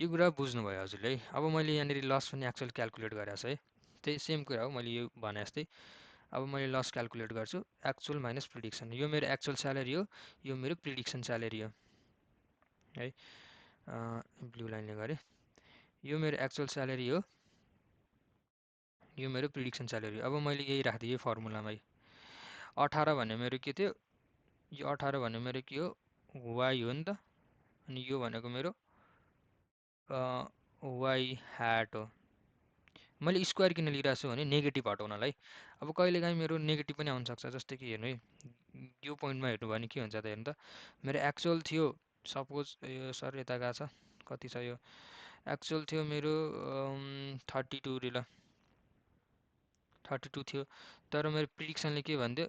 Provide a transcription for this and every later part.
यो कुरा बुझ्नुभयो हजुरले है। अब मैले यहाँनिर लस पनि एक्चुअल क्यालकुलेट गरेको छु है। त्यही सेम कुरा हो मैले यो भने जस्तै। अब मैले लस क्यालकुलेट गर्छु एक्चुअल माइनस प्रिडिक्सन। यो मेरो एक्चुअल स्यालेरी हो, यो मेरो प्रिडिक्सन स्यालेरी हो है। ब्लू लाइनले गरेँ। यो मेरो एक्चुअल स्यालेरी हो, यो मेरो प्रिडिक्सन स्यालेरी हो। अब मैले यही राखिदिएँ फर्मुलामै। 18 भन्ने मेरो के थियो, यो 18 भन्ने मेरो के हो, वाइ हो नि त। अनि यो भनेको मेरो वाइ ह्याट हो। मैले स्क्वायर किन लिइरहेको छु भने नेगेटिभ हटाउनलाई। अब कहिलेकाहीँ मेरो नेगेटिभ पनि आउनसक्छ। जस्तै कि हेर्नु है, यो पोइन्टमा हेर्नु भयो भने के हुन्छ त हेर्नु त। मेरो एक्चुअल थियो सपोज, यो सर यता गएको छ, कति छ यो, एक्चुअल थियो मेरो 32 ल 32 थियो। तर मेरो प्रिडिक्सनले के भन्थ्यो,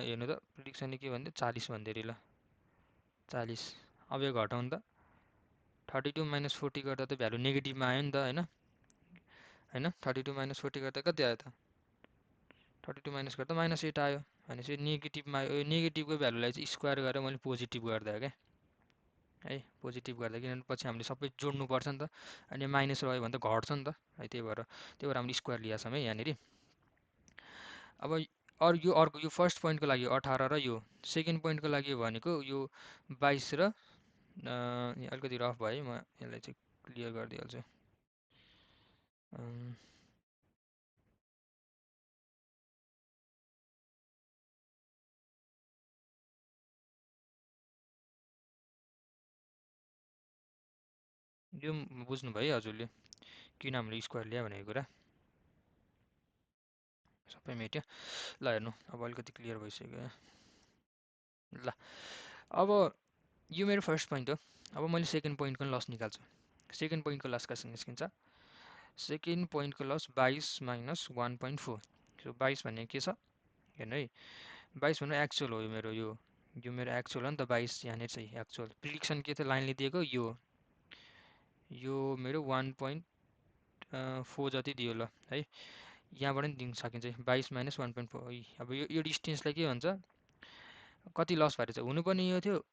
हेर्नु त प्रिडिक्सनले के भन्थ्यो, 40 भन्थ्यो अरे ल 40। अब यो घटाउनु त 32 माइनस 40 गर्दा त भ्यालु नेगेटिभमा आयो नि त होइन। होइन 32 माइनस 40 गर्दा कति आयो त, 32 माइनस गर्दा -8 आयो। भनेपछि नेगेटिभमा आयो। नेगेटिभको भ्यालुलाई चाहिँ स्क्वायर गरेर मैले पोजिटिभ गर्दा क्या है, पोजिटिभ गर्दा। किनभने पछि हामीले सबै जोड्नुपर्छ नि त। अनि माइनस रह्यो भने त घट्छ नि त है। त्यही भएर हामीले स्क्वायर लिएका छौँ है यहाँनिर। अब अरू यो अर्को, यो फर्स्ट पोइन्टको लागि 18 र यो सेकेन्ड पोइन्टको लागि भनेको यो 22 र यहाँ अलिकति रफ भयो है, म यसलाई चाहिँ क्लियर गरिदिइहाल्छु। यो बुझ्नुभयो हजुरले किन हामीले स्क्वायर ल्यायो भनेको कुरा सबै मेट्यो। ल हेर्नु अब अलिकति क्लियर भइसक्यो। ल अब यो मेरो फर्स्ट पोइन्ट हो। अब मैले सेकेन्ड पोइन्टको लस निकाल्छु। सेकेन्ड पोइन्टको लस कसरी निस्किन्छ, सेकेन्ड पोइन्टको लस 22 माइनस 1.4। सो 22 भन्ने के छ हेर्नु है, 22 भन्नु एक्चुअल हो। यो मेरो एक्चुअल हो नि त 22। यहाँनिर चाहिँ एक्चुअल प्रिडिक्सन के थियो लाइनले दिएको, यो मेरो 1.4 जति दियो ल है। यहाँबाट पनि दिन सकिन्छ 22 माइनस 1.4। अब यो डिस्टेन्सलाई के भन्छ, कति लस भएर चाहिँ हुनुपर्ने यो थियो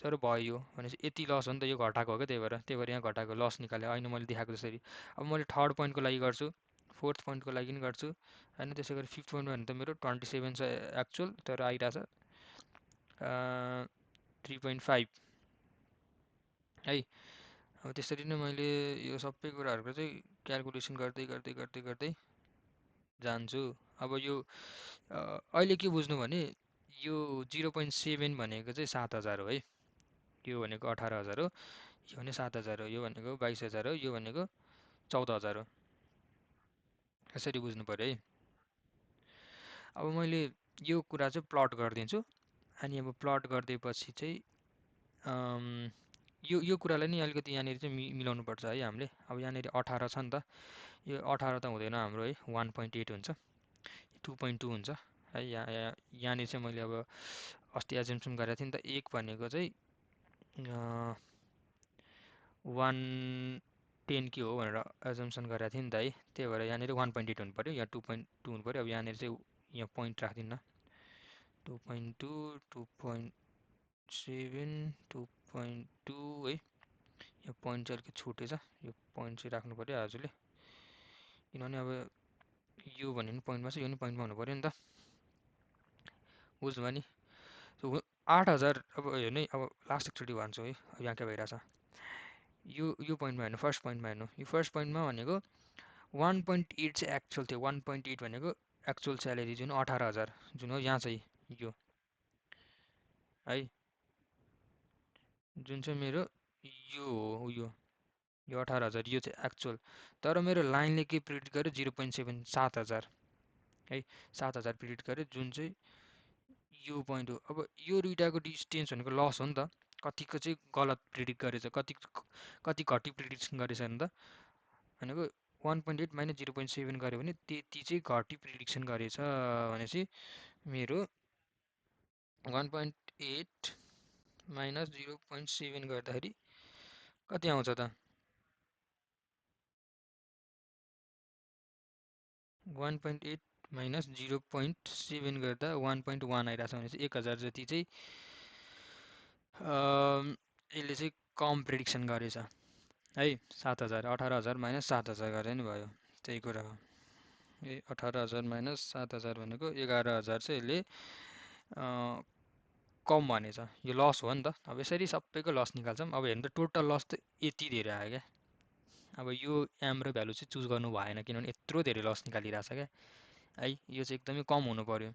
तर भयो यो भनेपछि यति लस हो नि त, यो घटाएको हो क्या। त्यही भएर यहाँ घटाएको लस निकालेँ अहिले मैले देखाएको जसरी। अब मैले थर्ड पोइन्टको लागि गर्छु, फोर्थ पोइन्टको लागि पनि गर्छु होइन। त्यसै गरी फिफ्थ पोइन्ट भने त मेरो 27 छ एक्चुअल, तर आइरहेछ 3.5 है। अब त्यसरी नै मैले यो सबै कुराहरूको चाहिँ क्यालकुलेसन गर्दै गर्दै गर्दै गर्दै जान्छु। अब यो अहिले के बुझ्नु भने यो 0.7 भनेको चाहिँ 7,000 हो है। यो भनेको 18,000 हो, यो भने 7,000 हो, यो भनेको 22,000 हो, यो भनेको 14,000 हो। यसरी बुझ्नु पऱ्यो है। अब मैले यो कुरा चाहिँ प्लट गरिदिन्छु। अनि अब प्लट गरिदिएपछि चाहिँ यो कुरालाई नि अलिकति यहाँनिर चाहिँ मिलाउनु पर्छ है हामीले। अब यहाँनिर 18 छ नि त, यो 18 त हुँदैन हाम्रो है, 1.8 हुन्छ, 2.2 हुन्छ है। यहाँनिर चाहिँ मैले अब अस्ति एजम्सन गरेको थिएँ नि त, 1 भनेको चाहिँ 110 के हो भनेर एजम्सन गरेको थिएँ नि त है। त्यही भएर यहाँनिर 1.8 हुनु पऱ्यो, यहाँ 2.2 हुनु पऱ्यो। अब यहाँनिर चाहिँ यहाँ पोइन्ट राखिदिन्न, 2.2, 2.7, 2.2 है। यो पोइन्ट चाहिँ अलिकति छुटेछ, यो पोइन्ट चाहिँ राख्नु पऱ्यो हजुरले। किनभने अब यो भन्ने पनि पोइन्टमा छ, यो पनि पोइन्टमा हुनु पऱ्यो नि त, बुझ्नुभयो नि। 8,000। अब हेर्नु है, अब लास्ट एकचोटि भन्छु है, यहाँ के भइरहेछ। यो पोइन्टमा हेर्नु, फर्स्ट पोइन्टमा हेर्नु, यो फर्स्ट पोइन्टमा भनेको 1.8 चाहिँ एक्चुअल थियो। 1.8 भनेको एक्चुअल स्यालेरी जुन 18,000 जुन हो यहाँ चाहिँ यो है, जुन चाहिँ मेरो यो हो, यो 18,000 यो चाहिँ एक्चुअल। तर मेरो लाइनले के प्रिडिक्ट गर्यो, 0.7 7,000 है, 7,000 प्रिडिक्ट गर्यो, जुन चाहिँ यो पोइन्ट हो। अब यो दुइटाको डिस्टेन्स भनेको लस हो नि त, कतिको चाहिँ गलत प्रिडिक्ट गरेछ, कति घटी प्रिडिक्सन गरेछ नि त भनेको 1.8 माइनस 0.7 गऱ्यो भने त्यति चाहिँ घटी प्रिडिक्सन गरेछ भनेपछि मेरो 1.8 माइनस 0.7 गर्दाखेरि कति आउँछ त, 1.8 माइनस 0.7 गर्दा 1.1 आइरहेछ भने चाहिँ 1,000 जति चाहिँ यसले चाहिँ कम प्रिडिक्सन गरेछ है 7,000 18,000 माइनस 7,000 गरे नि भयो त्यही कुरा हो। 18,000 माइनस 7,000 भनेको 11,000 चाहिँ यसले कम भनेछ। यो लस हो नि त। अब यसरी सबैको लस निकाल्छौँ। अब हेर्नु त टोटल लस त यति धेरै आयो क्या। अब यो एम र भ्यालु चाहिँ चुज गर्नु भएन किनभने यत्रो धेरै लस निकालिरहेछ क्या है। यो चाहिँ एकदमै कम हुनु पर्यो।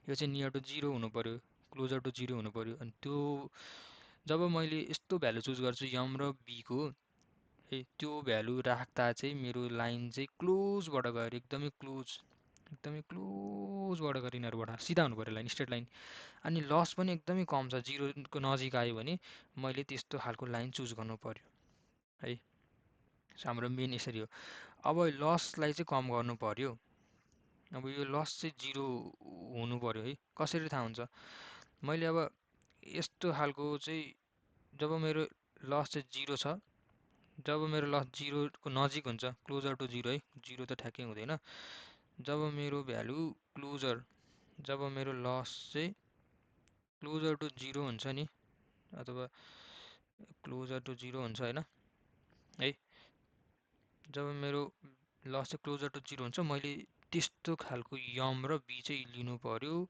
यो चाहिँ नियर टु जिरो हुनु पर्यो, क्लोजर टु जिरो हुनु पर्यो। अनि त्यो जब मैले यस्तो भ्यालु चुज गर्छु यम र बीको त्यो भ्यालु राख्दा चाहिँ मेरो लाइन चाहिँ क्लोजबाट गएर एकदमै क्लोजबाट गएर यिनीहरूबाट सिधा हुनु पऱ्यो लाइन, स्ट्रेट लाइन। अनि लस पनि एकदमै कम छ, जिरोको नजिक आयो भने मैले त्यस्तो खालको लाइन चुज गर्नु पऱ्यो है। हाम्रो मेन यसरी हो। अब लसलाई चाहिँ कम गर्नु पऱ्यो। अब यो लस चाहिँ जिरो हुनु पऱ्यो है। कसरी थाहा हुन्छ? मैले अब यस्तो खालको चाहिँ जब मेरो लस चाहिँ जिरो छ, जब मेरो लस जिरोको नजिक हुन्छ, क्लोजर टु जिरो है, जिरो त ठ्याक्कै हुँदैन, जब मेरो भ्यालु क्लोजर, जब मेरो लस चाहिँ क्लोजर टु जिरो हुन्छ नि, अथवा क्लोजर टु जिरो हुन्छ होइन है, जब मेरो लस चाहिँ क्लोजर टु जिरो हुन्छ मैले त्यस्तो खालको यम र बी चाहिँ लिनु पऱ्यो।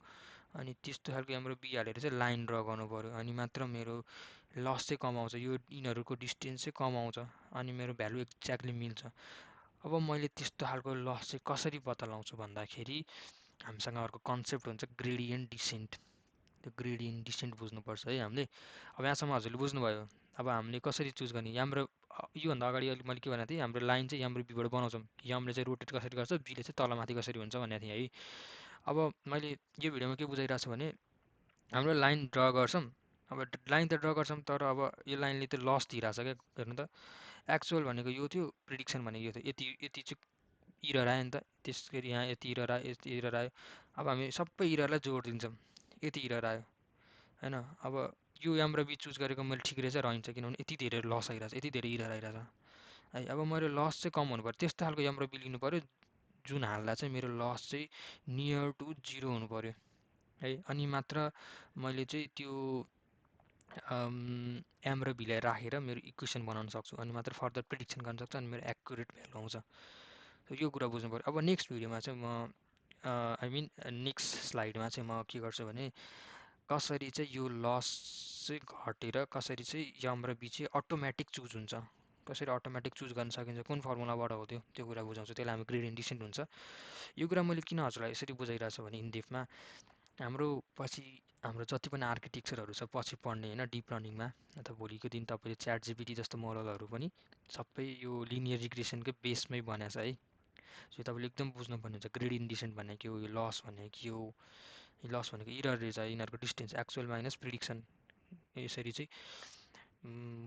अनि त्यस्तो खालको यम र बी हालेर चाहिँ लाइन ड्र गर्नु पऱ्यो। अनि मात्र मेरो लस चाहिँ कम आउँछ, यो यिनीहरूको डिस्टेन्स चाहिँ कम आउँछ अनि मेरो भ्यालु एक्ज्याक्टली मिल्छ। अब मैले त्यस्तो खालको लस चाहिँ कसरी पत्ता लगाउँछु भन्दाखेरि हामीसँग अर्को कन्सेप्ट हुन्छ ग्रेडियन्ट डिसेन्ट। त्यो ग्रेडियन्ट डिसेन्ट बुझ्नुपर्छ है हामीले। अब यहाँसम्म हजुरले बुझ्नुभयो। अब हामीले कसरी चुज गर्ने हाम्रो योभन्दा अगाडि अलिक मैले के भनेको थिएँ, हाम्रो लाइन चाहिँ यम र बीबाट बनाउँछौँ। यमले चाहिँ रोटेट कसरी गर्छ, बीले चाहिँ तलमाथि कसरी हुन्छ भनेको थिएँ है। अब मैले यो भिडियोमा के बुझाइरहेको छु भने हाम्रो लाइन ड्र गर्छौँ। अब लाइन त ड्र गर्छौँ तर अब यो लाइनले त लस दिइरहेछ क्या। हेर्नु त एक्चुअल भनेको यो थियो, प्रिडिक्सन भनेको यो थियो। यति यति चाहिँ इरर आयो नि त, त्यसरी यहाँ यति इरर आयो, यति इरर आयो। अब हामी सबै इररलाई जोड दिन्छौँ, यति इरर आयो होइन। अब यो एम र बी चुज गरेको मैले ठिक रहेछ रहन्छ किनभने यति धेरै लस आइरहेछ, यति धेरै इरर आइरहेछ है। अब मेरो लस चाहिँ कम हुनु पऱ्यो, त्यस्तो खालको एम र बी लिनु पऱ्यो जुन हाल्दा चाहिँ मेरो लस चाहिँ नियर टु जिरो हुनु पऱ्यो है। अनि मात्र मैले चाहिँ त्यो एम र बीलाई राखेर मेरो इक्वेसन बनाउन सक्छु। अनि मात्र फर्दर प्रिडिक्सन गर्न सक्छु अनि मेरो एक्युरेट भ्यालु आउँछ। यो कुरा बुझ्नु पऱ्यो। अब नेक्स्ट भिडियोमा चाहिँ म आई मिन नेक्स्ट स्लाइडमा चाहिँ म के गर्छु भने कसरी चाहिँ यो लस चाहिँ घटेर कसरी चाहिँ यम र बी चाहिँ अटोमेटिक चुज हुन्छ, कसरी अटोमेटिक चुज गर्न सकिन्छ, कुन फर्मुलाबाट हो त्यो कुरा बुझाउँछु। त्यसलाई हामी ग्रेडियन्ट डिसेन्ट हुन्छ। यो कुरा मैले किन हजुरलाई यसरी बुझाइरहेको छु भने इनडेप्थमा हाम्रो पछि हाम्रो जति पनि आर्किटेक्चरहरू छ पछि पढ्ने होइन डिप लर्निङमा, अथवा भोलिको दिन तपाईँले च्याट जिपिटी जस्तो मोडलहरू पनि सबै यो लिनियर रिग्रेसनकै बेसमै बनाएको छ है। सो तपाईँले एकदम बुझ्नुपर्ने हुन्छ ग्रेडियन्ट डिसेन्ट भनेको के हो, यो लस भनेको के हो। लस भनेको इरर रहेछ, यिनीहरूको डिस्टेन्स एक्चुअल माइनस प्रिडिक्सन, यसरी चाहिँ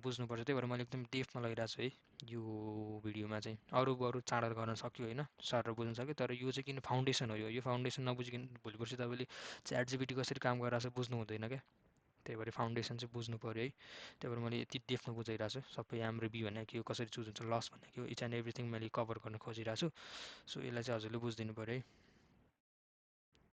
बुझ्नुपर्छ। त्यही भएर मैले एकदम डेफमा लगिरहेको छु है यो भिडियोमा चाहिँ। अरू चाँडो गर्न सक्यो होइन, सर बुझ्न सक्यो, तर यो चाहिँ किन फाउन्डेसन हो। यो फाउन्डेसन नबुझिकन भोलि पर्सि तपाईँले च्याट जिपिटी कसरी काम गरिरहेको छ बुझ्नु हुँदैन क्या। त्यही भएर फाउन्डेसन चाहिँ बुझ्नु पऱ्यो है। त्यही भएर मैले यति डेफमा बुझाइरहेको छु सबै एम र बी भनेको के हो, कसरी चुज हुन्छ, लस भनेको इच एन्ड एभ्रिथिङ मैले कभर गर्न खोजिरहेको छु। सो यसलाई चाहिँ हजुरले बुझिदिनु पऱ्यो है।